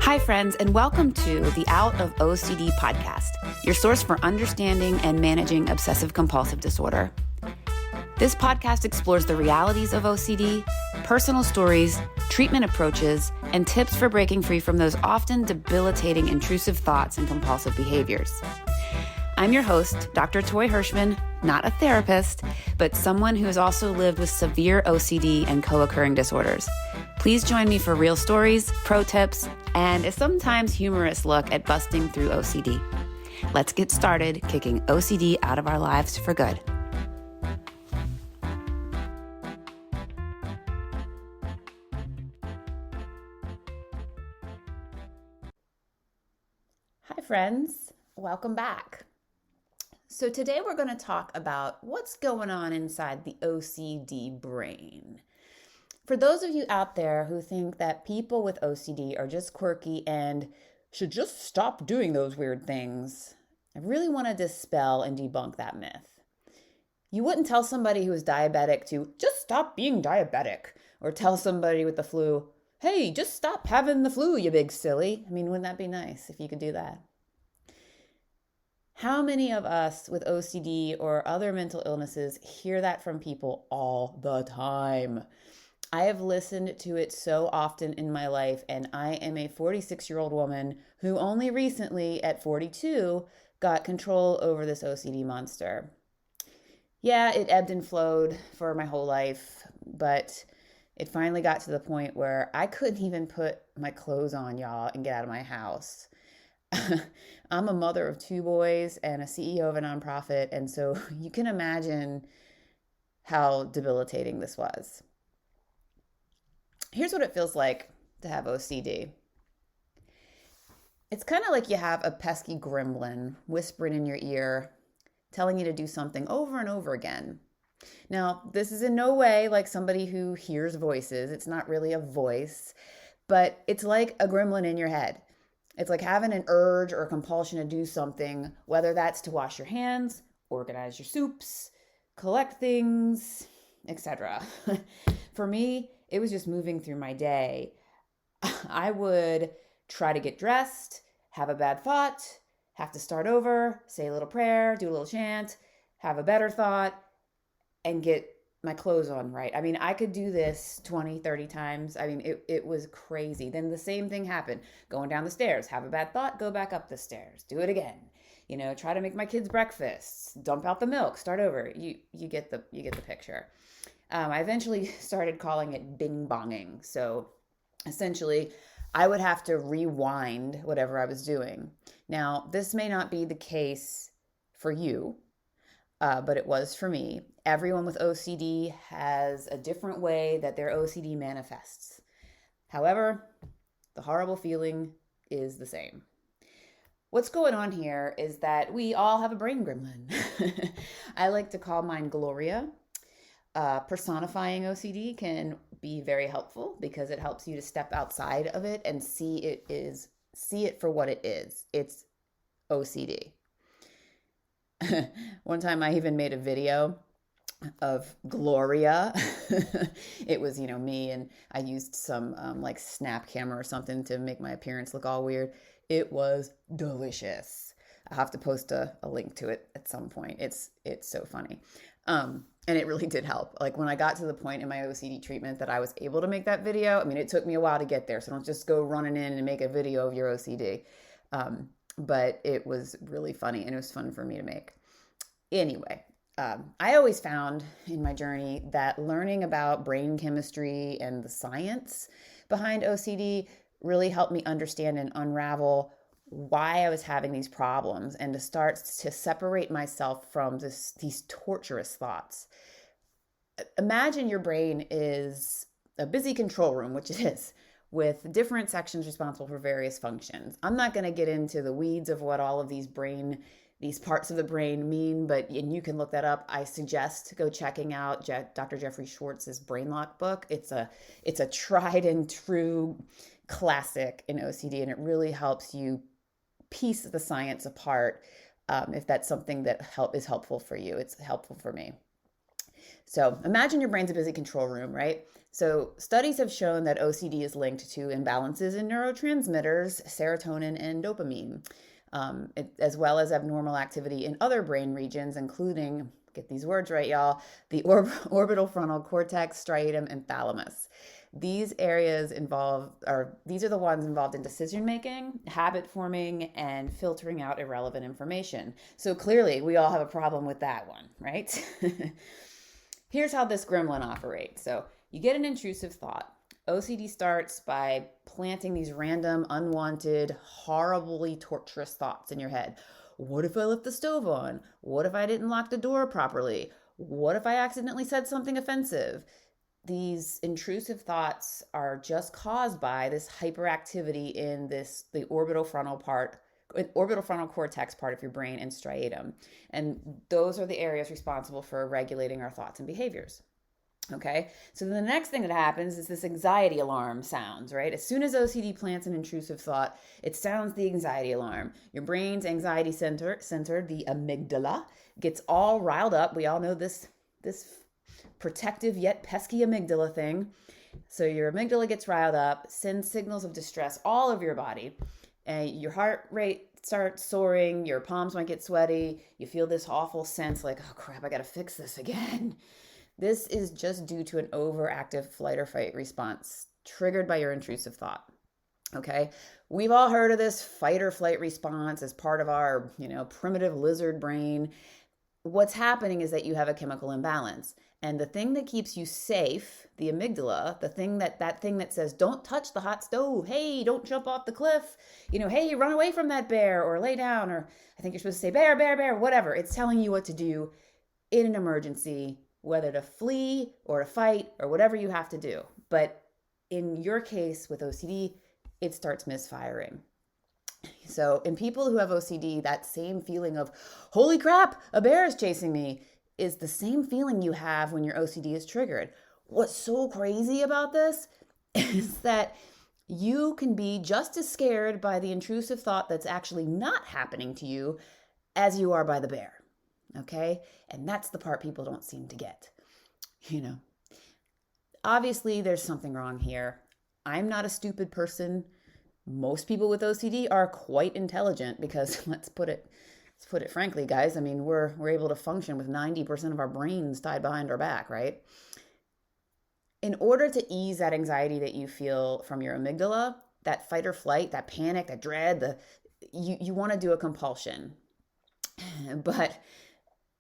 Hi, friends, and welcome to the Out of OCD podcast, your source for understanding and managing obsessive-compulsive disorder. This podcast explores the realities of OCD, personal stories, treatment approaches, and tips for breaking free from those often debilitating intrusive thoughts and compulsive behaviors. I'm your host, Dr. Toy Hirschman, not a therapist, but someone who has also lived with severe OCD and co-occurring disorders. Please join me for real stories, pro tips, and a sometimes humorous look at busting through OCD. Let's get started kicking OCD out of our lives for good. Hi, friends. Welcome back. So today we're going to talk about what's going on inside the OCD brain. For those of you out there who think that people with OCD are just quirky and should just stop doing those weird things, I really want to dispel and debunk that myth. You wouldn't tell somebody who is diabetic to just stop being diabetic, or tell somebody with the flu, hey, just stop having the flu, you big silly. I mean, wouldn't that be nice if you could do that? How many of us with OCD or other mental illnesses hear that from people all the time? I have listened to it so often in my life, and I am a 46-year-old woman who only recently, at 42, got control over this OCD monster. Yeah, it ebbed and flowed for my whole life, but it finally got to the point where I couldn't even put my clothes on, y'all, and get out of my house. I'm a mother of 2 boys and a CEO of a nonprofit, and so you can imagine how debilitating this was. Here's what it feels like to have OCD. It's kind of like you have a pesky gremlin whispering in your ear, telling you to do something over and over again. Now, this is in no way like somebody who hears voices. It's not really a voice, but it's like a gremlin in your head. It's like having an urge or a compulsion to do something, whether that's to wash your hands, organize your soups, collect things, etc. For me, it was just moving through my day. I would try to get dressed, have a bad thought, have to start over, say a little prayer, do a little chant, have a better thought, and get my clothes on right. I mean, I could do this 20, 30 times. I mean, it was crazy. Then the same thing happened. Going down the stairs, have a bad thought, go back up the stairs, do it again. Try to make my kids breakfast, dump out the milk, start over. You get the picture. I eventually started calling it bing-bonging. So essentially, I would have to rewind whatever I was doing. Now, this may not be the case for you, but it was for me. Everyone with OCD has a different way that their OCD manifests. However, the horrible feeling is the same. What's going on here is that we all have a brain gremlin. I like to call mine Gloria. Personifying OCD can be very helpful because it helps you to step outside of it and see it for what it is. It's OCD. One time I even made a video of Gloria. It was, me, and I used some like snap camera or something to make my appearance look all weird. It was delicious. I'll have to post a link to it at some point. It's so funny. And it really did help. Like when I got to the point in my OCD treatment that I was able to make that video, I mean, it took me a while to get there. So don't just go running in and make a video of your OCD. But it was really funny and it was fun for me to make. Anyway, I always found in my journey that learning about brain chemistry and the science behind OCD really helped me understand and unravel why I was having these problems and to start to separate myself from these torturous thoughts. Imagine your brain is a busy control room, which it is, with different sections responsible for various functions. I'm not going to get into the weeds of what all of these parts of the brain mean, and you can look that up. I suggest go checking out Dr. Jeffrey Schwartz's Brain Lock book. It's a tried and true classic in OCD, and it really helps you piece the science apart if that's something that is helpful for you. It's helpful for me. So imagine your brain's a busy control room, right? So studies have shown that OCD is linked to imbalances in neurotransmitters, serotonin and dopamine, as well as abnormal activity in other brain regions, including, get these words right, y'all, the orbital frontal cortex, striatum, and thalamus. These areas these are the ones involved in decision making, habit forming, and filtering out irrelevant information. So clearly, we all have a problem with that one, right? Here's how this gremlin operates. So you get an intrusive thought. OCD starts by planting these random, unwanted, horribly torturous thoughts in your head. What if I left the stove on? What if I didn't lock the door properly? What if I accidentally said something offensive? These intrusive thoughts are just caused by this hyperactivity in the orbital frontal cortex part of your brain and striatum. And those are the areas responsible for regulating our thoughts and behaviors. Okay, so the next thing that happens is this anxiety alarm sounds, right? As soon as OCD plants an intrusive thought, it sounds the anxiety alarm. Your brain's anxiety center, the amygdala, gets all riled up. We all know this protective yet pesky amygdala thing. So your amygdala gets riled up, sends signals of distress all over your body. Your heart rate starts soaring, your palms might get sweaty, you feel this awful sense like, oh crap, I gotta fix this again. This is just due to an overactive flight or fight response triggered by your intrusive thought. Okay, we've all heard of this fight or flight response as part of our, primitive lizard brain. What's happening is that you have a chemical imbalance. And the thing that keeps you safe, the amygdala, that thing that says, don't touch the hot stove. Hey, don't jump off the cliff. Hey, run away from that bear or lay down. Or I think you're supposed to say bear, bear, bear, whatever. It's telling you what to do in an emergency, whether to flee or to fight or whatever you have to do. But in your case with OCD, it starts misfiring. So in people who have OCD, that same feeling of, holy crap, a bear is chasing me, is the same feeling you have when your OCD is triggered. What's so crazy about this is that you can be just as scared by the intrusive thought that's actually not happening to you as you are by the bear. Okay? And that's the part people don't seem to get. Obviously there's something wrong here. I'm not a stupid person. Most people with OCD are quite intelligent because let's put it frankly, guys. I mean, we're able to function with 90% of our brains tied behind our back, right? In order to ease that anxiety that you feel from your amygdala, that fight or flight, that panic, that dread, you want to do a compulsion. But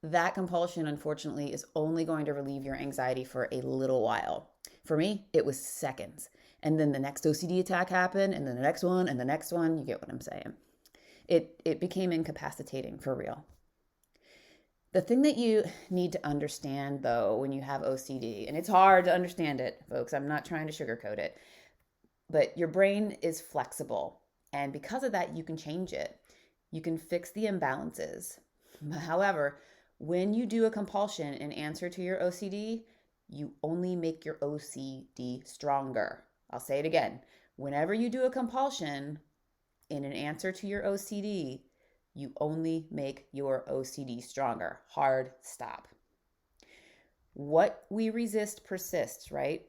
that compulsion, unfortunately, is only going to relieve your anxiety for a little while. For me, it was seconds. And then the next OCD attack happened, and then the next one, and the next one. You get what I'm saying. It became incapacitating for real. The thing that you need to understand, though, when you have OCD, and it's hard to understand it, folks, I'm not trying to sugarcoat it, but your brain is flexible. And because of that, you can change it. You can fix the imbalances. However, when you do a compulsion in answer to your OCD, you only make your OCD stronger. I'll say it again. Whenever you do a compulsion in an answer to your OCD, you only make your OCD stronger. Hard stop. What we resist persists, right?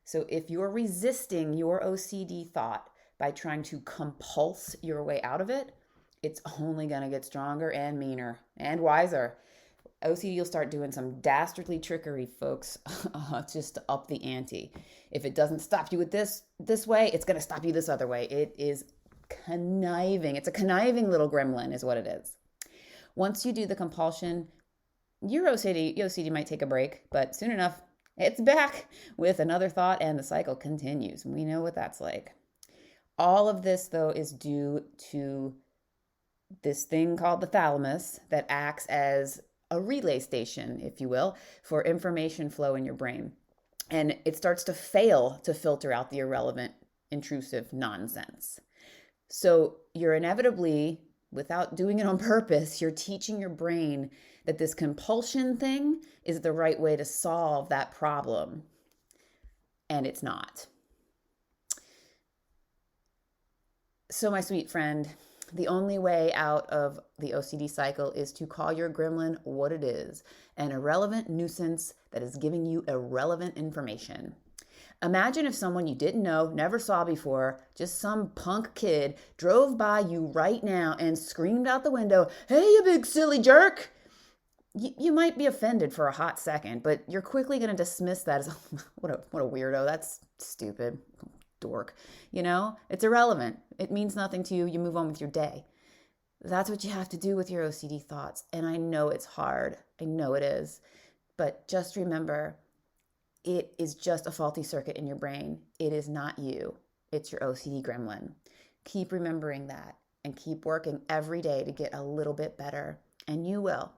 So if you're resisting your OCD thought by trying to compulse your way out of it, it's only going to get stronger and meaner and wiser. OCD will start doing some dastardly trickery, folks, just to up the ante. If it doesn't stop you with this way, it's going to stop you this other way. It is conniving. It's a conniving little gremlin is what it is. Once you do the compulsion, your OCD might take a break, but soon enough, it's back with another thought and the cycle continues. We know what that's like. All of this, though, is due to this thing called the thalamus that acts as a relay station, if you will, for information flow in your brain. And it starts to fail to filter out the irrelevant, intrusive nonsense. So you're inevitably, without doing it on purpose, you're teaching your brain that this compulsion thing is the right way to solve that problem. And it's not. So my sweet friend, The only way out of the OCD cycle is to call your gremlin what it is, an irrelevant nuisance that is giving you irrelevant information. Imagine if someone you didn't know, never saw before, just some punk kid, drove by you right now and screamed out the window, "Hey, you big silly jerk!" You might be offended for a hot second, but you're quickly going to dismiss that as, what a weirdo, that's stupid, dork. It's irrelevant. It means nothing to you. You move on with your day. That's what you have to do with your OCD thoughts. And I know it's hard. I know it is. But just remember, it is just a faulty circuit in your brain. It is not you. It's your OCD gremlin. Keep remembering that and keep working every day to get a little bit better. And you will.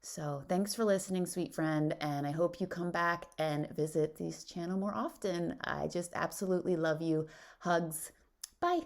So thanks for listening, sweet friend, and I hope you come back and visit this channel more often. I just absolutely love you. Hugs. Bye.